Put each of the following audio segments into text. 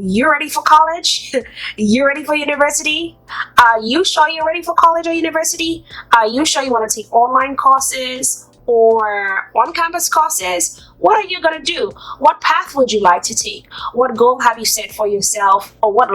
you're ready for college? You're ready for university? Are you sure you're ready for college or university? Are you sure you want to take online courses or on-campus courses? What are you going to do? What path would you like to take? What goal have you set for yourself, or what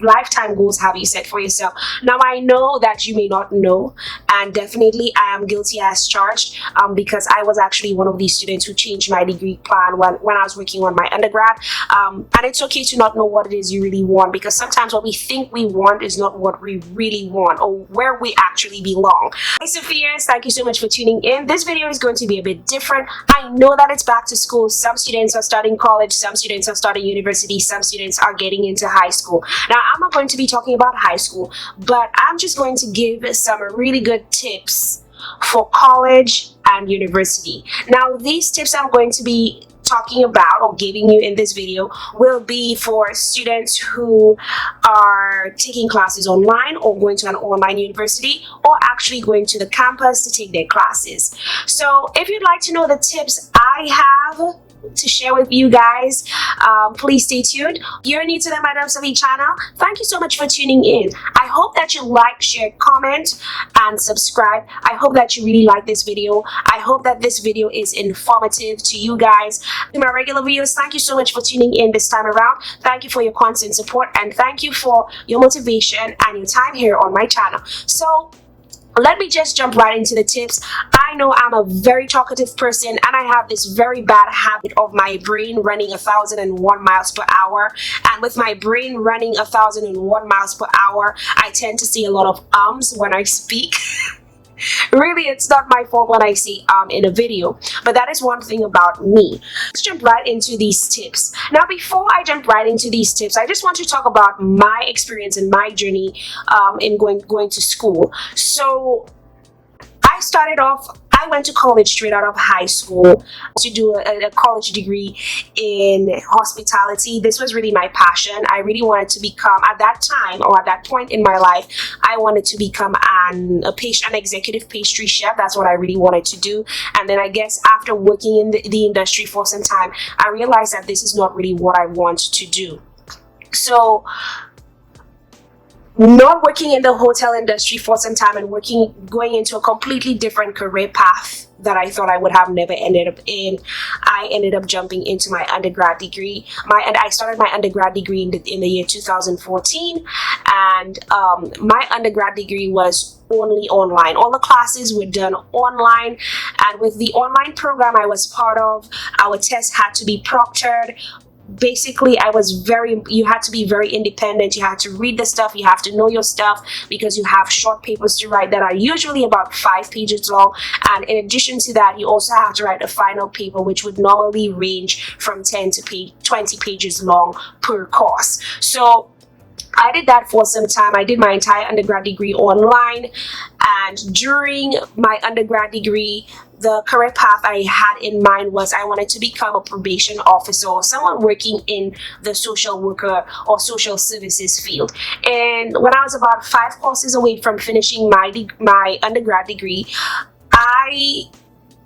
lifetime goals have you set for yourself? Now, I know that you may not know, and definitely I am guilty as charged, because I was actually one of these students who changed my degree plan when I was working on my undergrad. And it's okay to not know what it is you really want, because sometimes what we think we want is not what we really want or where we actually belong. Hi Sophy-yas, thank you so much for tuning in. This video is going to be a bit different. I know that it's back to school. Some students are starting college, some students are starting university, some students are getting into high school. Now, I'm not going to be talking about high school, but I'm just going to give some really good tips for college and university. Now, these tips I'm going to be talking about or giving you in this video will be for students who are taking classes online or going to an online university or actually going to the campus to take their classes. So if you'd like to know the tips I have to share with you guys, please stay tuned. If you're new to the Madam Sophy channel, thank you so much for tuning in. I hope that you like, share, comment, and subscribe. I hope that you really like this video. I hope that this video is informative to you guys. To my regular viewers, thank you so much for tuning in this time around. Thank you for your constant support, and thank you for your motivation and your time here on my channel. So let me just jump right into the tips. I know I'm a very talkative person, and I have this very bad habit of my brain running 1,001 miles per hour. And with my brain running 1,001 miles per hour, I tend to see a lot of ums when I speak. Really, it's not my fault when I say in a video, but that is one thing about me. Let's jump right into these tips. Now, before I jump right into these tips, I just want to talk about my experience and my journey in going to school. So I went to college straight out of high school to do a college degree in hospitality. This was really my passion. I really wanted to become, at that time or at that point in my life, I wanted to become an executive pastry chef. That's what I really wanted to do. And then I guess after working in the industry for some time, I realized that this is not really what I want to do. So not working in the hotel industry for some time and going into a completely different career path that I thought I would have never ended up in, I ended up jumping into my undergrad degree. I started my undergrad degree in the year 2014, and my undergrad degree was only online. All the classes were done online, and with the online program I was part of, our tests had to be proctored. Basically, you had to be very independent. You had to read the stuff, you have to know your stuff, because you have short papers to write that are usually about 5 pages long. And in addition to that, you also have to write a final paper, which would normally range from 10 to 20 pages long per course. So I did that for some time. I did my entire undergrad degree online, and during my undergrad degree, the career path I had in mind was I wanted to become a probation officer or someone working in the social worker or social services field. And when I was about 5 courses away from finishing my undergrad degree, I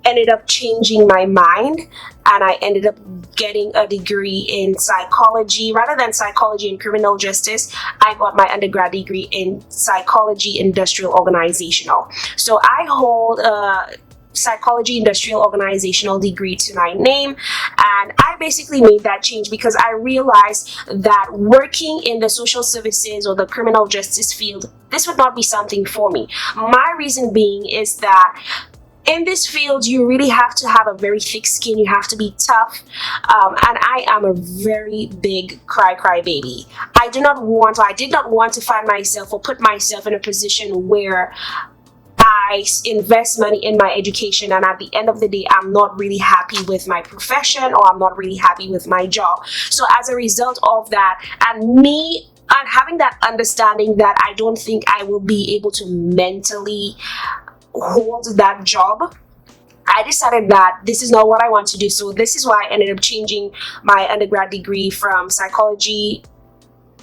ended up changing my mind, and I ended up getting a degree in psychology. Rather than psychology and criminal justice, I got my undergrad degree in psychology industrial organizational. So I hold a psychology industrial organizational degree to my name, and I basically made that change because I realized that working in the social services or the criminal justice field, this would not be something for me. My reason being is that in this field, you really have to have a very thick skin. You have to be tough, and I am a very big cry baby. I did not want to find myself or put myself in a position where I invest money in my education, and at the end of the day, I'm not really happy with my profession, or I'm not really happy with my job. So as a result of that, and having that understanding that I don't think I will be able to mentally hold that job, I decided that this is not what I want to do. So this is why I ended up changing my undergrad degree from psychology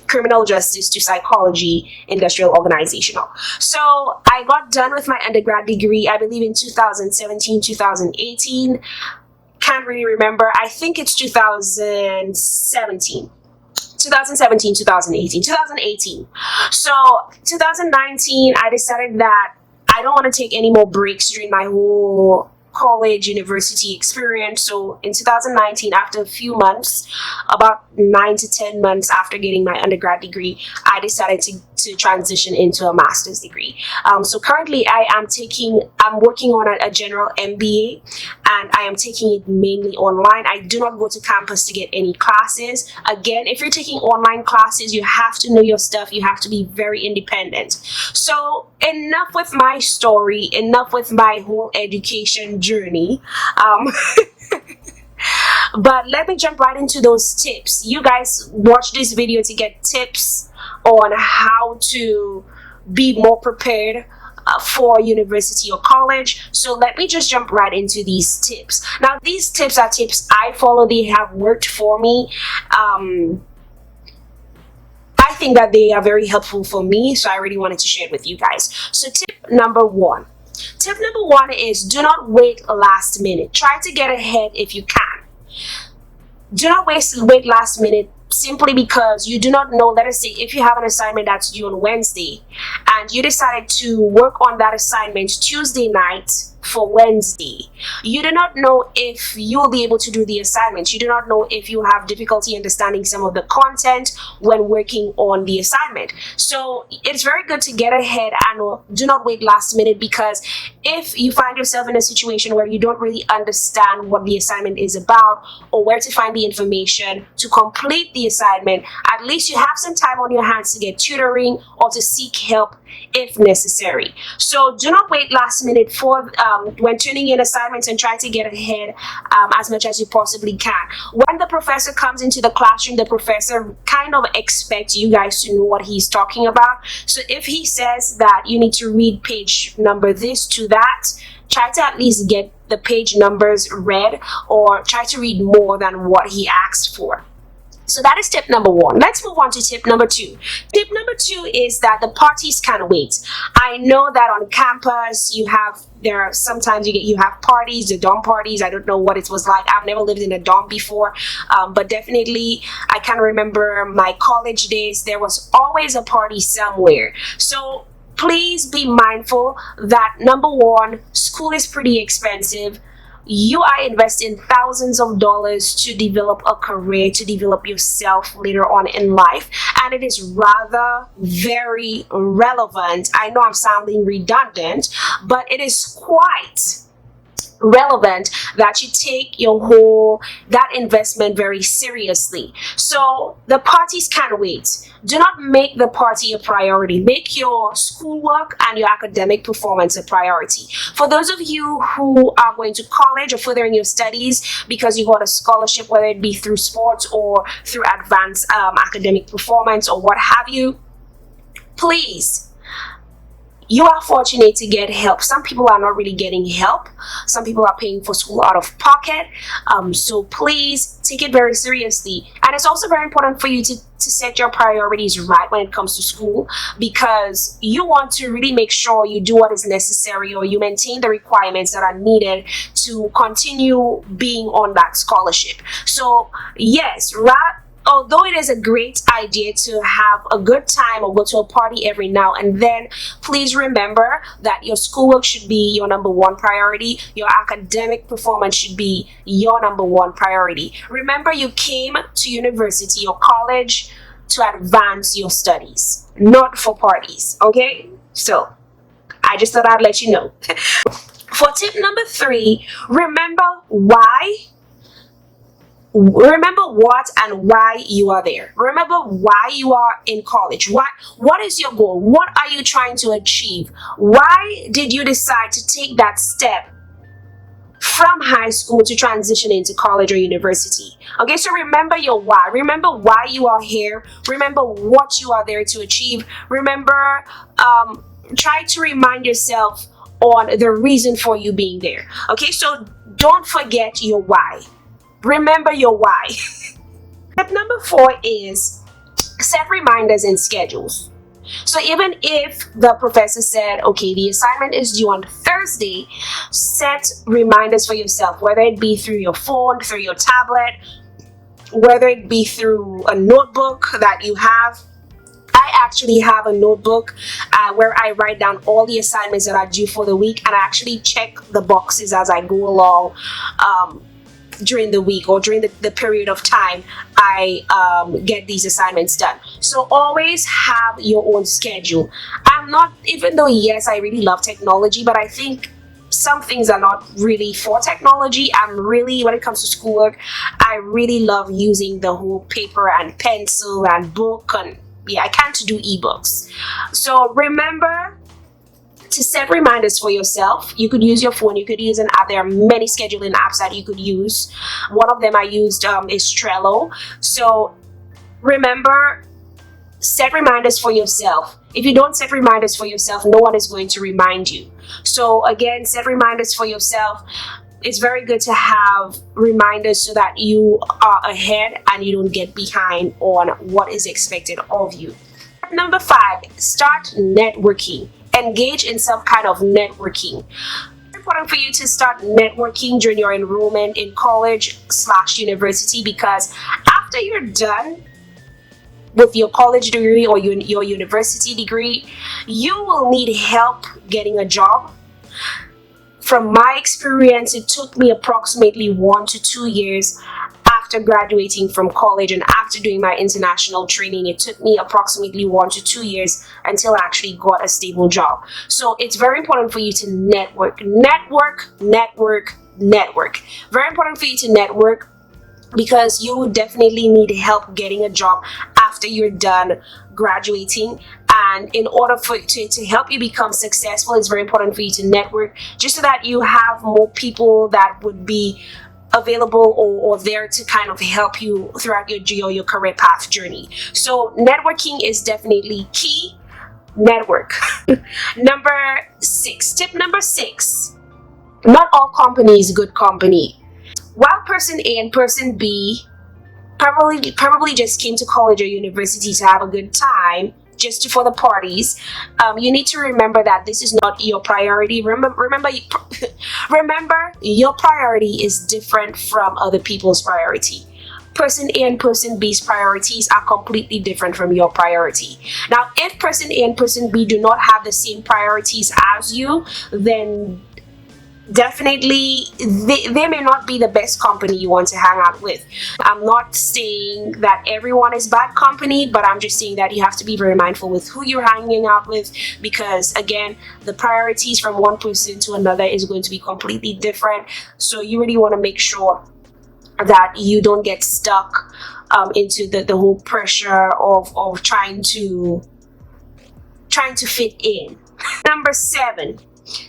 criminal justice to psychology industrial organizational. So I got done with my undergrad degree, I believe in 2017, 2018. Can't really remember. I think it's 2017. 2017, 2018, 2018. So 2019, I decided that I don't want to take any more breaks during my whole college university experience. So in 2019, after a few months, about 9 to 10 months after getting my undergrad degree, I decided to transition into a master's degree. So currently I'm working on a general MBA, and I am taking it mainly online. I do not go to campus to get any classes. Again, if you're taking online classes, you have to know your stuff. You have to be very independent. So enough with my story, enough with my whole education journey. But let me jump right into those tips. You guys watch this video to get tips on how to be more prepared for university or college. So let me just jump right into these tips. Now, these tips are tips I follow. They have worked for me. I think that they are very helpful for me, so I really wanted to share it with you guys. So tip number one. Tip number one is do not wait last minute. Try to get ahead if you can. Do not wait last minute simply because you do not know. Let us say if you have an assignment that's due on Wednesday and you decided to work on that assignment Tuesday night for Wednesday, you do not know if you'll be able to do the assignment. You do not know if you have difficulty understanding some of the content when working on the assignment. So it's very good to get ahead and do not wait last minute, because if you find yourself in a situation where you don't really understand what the assignment is about or where to find the information to complete the assignment, at least you have some time on your hands to get tutoring or to seek help if necessary. So do not wait last minute for when turning in assignments, and try to get ahead as much as you possibly can. When the professor comes into the classroom, the professor kind of expects you guys to know what he's talking about. So if he says that you need to read page number this to that, try to at least get the page numbers read, or try to read more than what he asked for. So that is tip number one. Let's move on to tip number two. Tip number two is that the parties can wait. I know that on campus you have parties, the dorm parties. I don't know what it was like. I've never lived in a dorm before, but definitely I can remember my college days. There was always a party somewhere. So please be mindful that, number one, school is pretty expensive. You are investing thousands of dollars to develop a career, to develop yourself later on in life. And it is rather very relevant. I know I'm sounding redundant, but it is quite relevant that you take that investment very seriously. So the parties can wait. Do not make the party a priority. Make your schoolwork and your academic performance a priority. For those of you who are going to college or furthering your studies because you got a scholarship, whether it be through sports or through advanced academic performance or what have you, please, you are fortunate to get help. Some people are not really getting help. Some people are paying for school out of pocket. So please take it very seriously. And it's also very important for you to set your priorities right when it comes to school, because you want to really make sure you do what is necessary, or you maintain the requirements that are needed to continue being on that scholarship. So yes, although it is a great idea to have a good time or go to a party every now and then, please remember that your schoolwork should be your number one priority. Your academic performance should be your number one priority. Remember, you came to university or college to advance your studies, not for parties, okay? So I just thought I'd let you know. For tip number three, remember what and why you are there. Remember why you are in college. What is your goal? What are you trying to achieve? Why did you decide to take that step from high school to transition into college or university? Okay, so remember your why. Remember why you are here. Remember what you are there to achieve. Remember, try to remind yourself on the reason for you being there. Okay, so don't forget your why. Remember your why. Step number 4 is set reminders and schedules. So even if the professor said, okay, the assignment is due on Thursday, set reminders for yourself, whether it be through your phone, through your tablet, whether it be through a notebook that you have. I actually have a notebook where I write down all the assignments that are due for the week, and I actually check the boxes as I go along during the week or during the period of time I get these assignments done. So always have your own schedule. I'm not, even though yes, I really love technology, but I think some things are not really for technology. I'm really, when it comes to schoolwork, I really love using the whole paper and pencil and book, and yeah, I can't do ebooks. So remember to set reminders for yourself. You could use your phone, you could use an app. There are many scheduling apps that you could use. One of them I used is Trello. So remember, set reminders for yourself. If you don't set reminders for yourself, no one is going to remind you. So again, set reminders for yourself. It's very good to have reminders so that you are ahead and you don't get behind on what is expected of you. Number 5, start networking. Engage in some kind of networking. It's important for you to start networking during your enrollment in college/university, because after you're done with your college degree or your university degree, you will need help getting a job. From my experience, it took me approximately 1 to 2 years after graduating from college and after doing my international training. It took me approximately 1 to 2 years until I actually got a stable job. So it's very important for you to network. Very important for you to network, because you will definitely need help getting a job after you're done graduating. And in order to help you become successful, it's very important for you to network, just so that you have more people that would be available or there to kind of help you throughout your career path journey. So networking is definitely key. Network. Number 6, tip number 6, not all company is good company. While person A and person B probably just came to college or university to have a good time, just for the parties, you need to remember that this is not your priority. Remember, your priority is different from other people's priority. Person A and person B's priorities are completely different from your priority. Now, if person A and person B do not have the same priorities as you, then definitely they may not be the best company you want to hang out with. I'm not saying that everyone is bad company, but I'm just saying that you have to be very mindful with who you're hanging out with, because again, the priorities from one person to another is going to be completely different. So you really want to make sure that you don't get stuck into the whole pressure of trying to fit in. Number 7,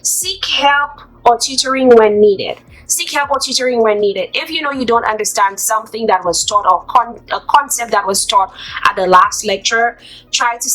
seek help or tutoring when needed. Seek help or tutoring when needed. If you know you don't understand something that was taught or a concept that was taught at the last lecture, try to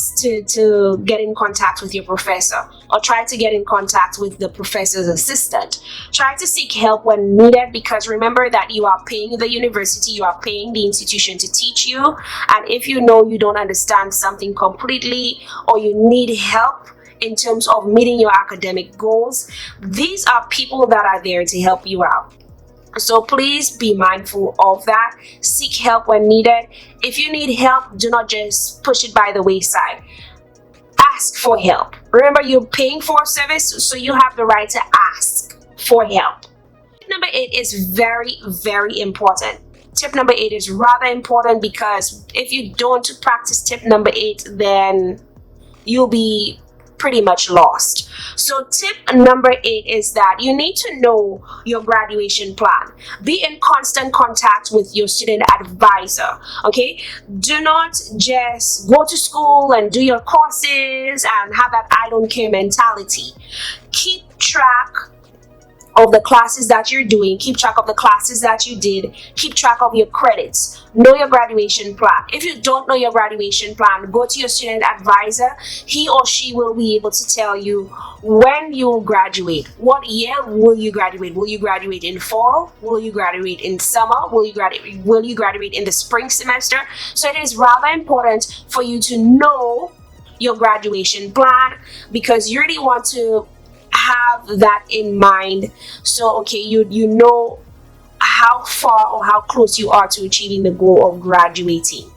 get in contact with your professor, or try to get in contact with the professor's assistant. Try to seek help when needed, because remember that you are paying the university, you are paying the institution to teach you. And if you know you don't understand something completely, or you need help in terms of meeting your academic goals, these are people that are there to help you out. So please be mindful of that. Seek help when needed. If you need help, do not just push it by the wayside. Ask for help. Remember, you're paying for a service, so you have the right to ask for help. Tip number 8 is very, very important. Tip number 8 is rather important, because if you don't practice tip number 8, then you'll be pretty much lost. So tip number 8 is that you need to know your graduation plan. Be in constant contact with your student advisor. Okay, do not just go to school and do your courses and have that I don't care mentality. Keep track of the classes that you're doing, keep track of the classes that you did, keep track of your credits, know your graduation plan. If you don't know your graduation plan, go to your student advisor. He or she will be able to tell you when you will graduate. What year will you graduate? Will you graduate in fall? Will you graduate in summer? Will you graduate in the spring semester? So it is rather important for you to know your graduation plan, because you really want to have that in mind. So okay, you know how far or how close you are to achieving the goal of graduating.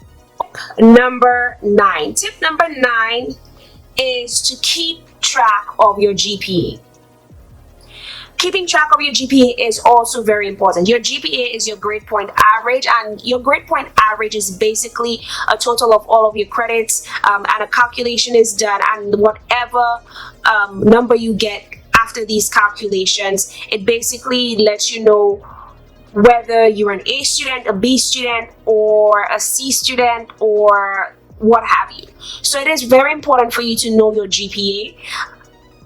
Number 9. Tip number 9 is to keep track of your GPA. Keeping track of your GPA is also very important. Your GPA is your grade point average, and your grade point average is basically a total of all of your credits, and a calculation is done, and whatever number you get after these calculations, it basically lets you know whether you're an A student, a B student, or a C student, or what have you. So it is very important for you to know your GPA.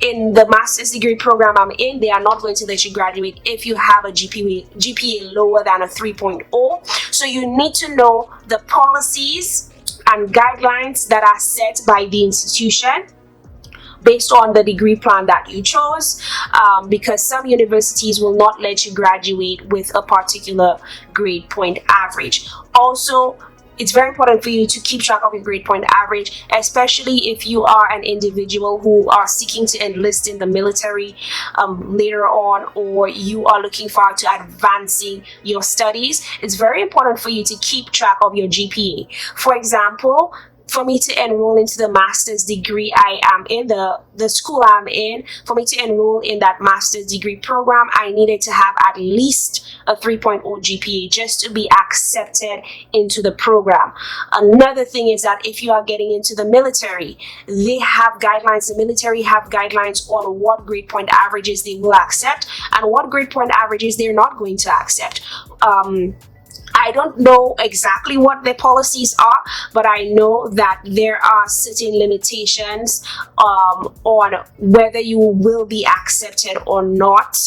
In the master's degree program I'm in, they are not going to let you graduate if you have a GPA lower than a 3.0. So you need to know the policies and guidelines that are set by the institution based on the degree plan that you chose, because some universities will not let you graduate with a particular grade point average. Also, it's very important for you to keep track of your grade point average, especially if you are an individual who are seeking to enlist in the military later on, or you are looking forward to advancing your studies. It's very important for you to keep track of your GPA. For example, for me to enroll into the master's degree I am in, the school I'm in, for me to enroll in that master's degree program, I needed to have at least a 3.0 GPA just to be accepted into the program. Another thing is that if you are getting into the military, they have guidelines. The military have guidelines on what grade point averages they will accept and what grade point averages they're not going to accept. I don't know exactly what their policies are, but I know that there are certain limitations on whether you will be accepted or not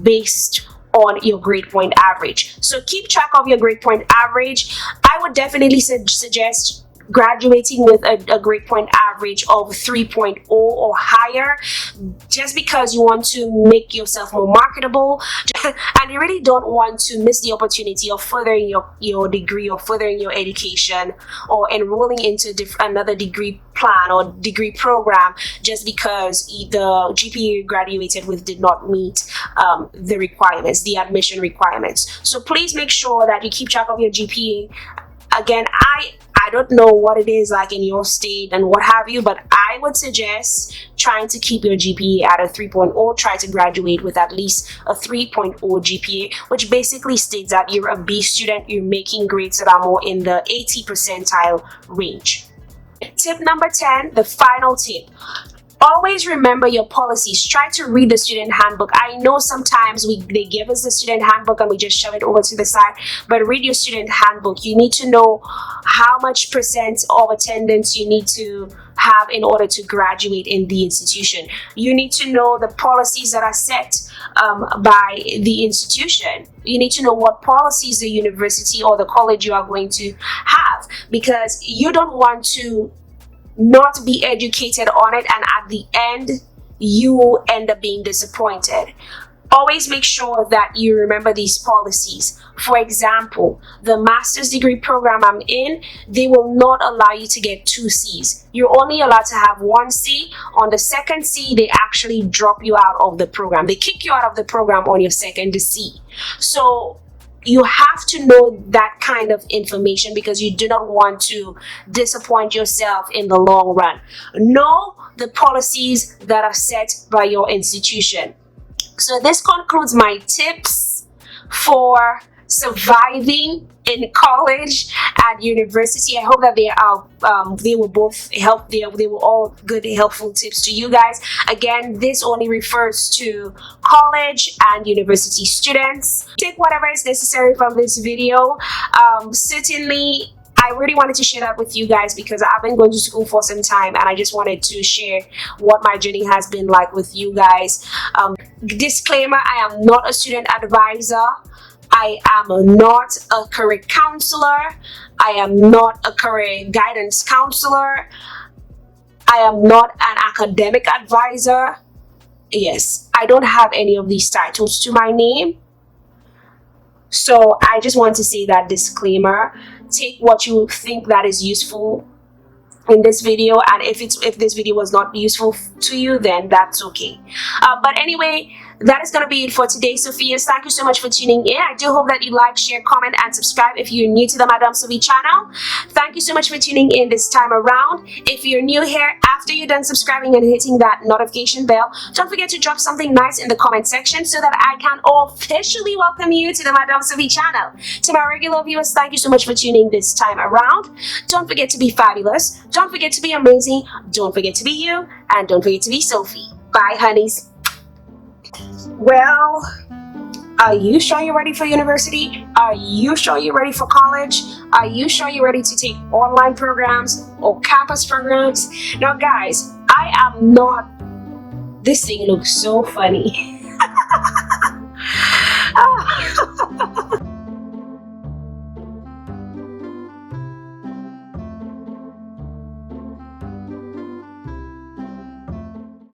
based on your grade point average. So keep track of your grade point average. I would definitely suggest graduating with a grade point average of 3.0 or higher, just because you want to make yourself more marketable and you really don't want to miss the opportunity of furthering your degree or furthering your education or enrolling into another degree plan or degree program just because the GPA you graduated with did not meet the requirements, the admission requirements. So please make sure that you keep track of your GPA. Again, I don't know what it is like in your state and what have you, but I would suggest trying to keep your GPA at a 3.0. Try to graduate with at least a 3.0 GPA, which basically states that you're a B student, you're making grades that are more in the 80 percentile range. Tip number 10, the final tip. Always remember your policies. Try to read the student handbook. I know sometimes they give us the student handbook and we just shove it over to the side, but read your student handbook. You need to know how much percent of attendance you need to have in order to graduate in the institution. You need to know the policies that are set by the institution. You need to know what policies the university or the college you are going to have, because you don't want to not be educated on it and at the end you end up being disappointed. Always make sure that you remember these policies. For example, the master's degree program I'm in, they will not allow you to get 2 C's. You're only allowed to have 1 C. On the second C, they actually drop you out of the program. They kick you out of the program on your second C. So you have to know that kind of information because you do not want to disappoint yourself in the long run. Know the policies that are set by your institution. So this concludes my tips for surviving in college and university. I hope that they were both they were all good, helpful tips to you guys. Again, this only refers to college and university students. Take whatever is necessary from this video. Certainly I really wanted to share that with you guys because I've been going to school for some time and I just wanted to share what my journey has been like with you guys. Disclaimer, I am not a student advisor. I am not a career counselor. I am not a career guidance counselor. I am not an academic advisor. Yes, I don't have any of these titles to my name. So I just want to say that disclaimer. Take what you think that is useful in this video, and if this video was not useful to you, then that's okay. But anyway, that is going to be it for today, Sophias. Thank you so much for tuning in. I do hope that you like, share, comment, and subscribe if you're new to the Madame Sophie channel. Thank you so much for tuning in this time around. If you're new here, after you're done subscribing and hitting that notification bell, don't forget to drop something nice in the comment section so that I can officially welcome you to the Madame Sophie channel. To my regular viewers, thank you so much for tuning in this time around. Don't forget to be fabulous. Don't forget to be amazing. Don't forget to be you. And don't forget to be Sophie. Bye, honeys. Well, are you sure you're ready for university? Are you sure you're ready for college? Are you sure you're ready to take online programs or campus programs? Now, guys, I am not. This thing looks so funny.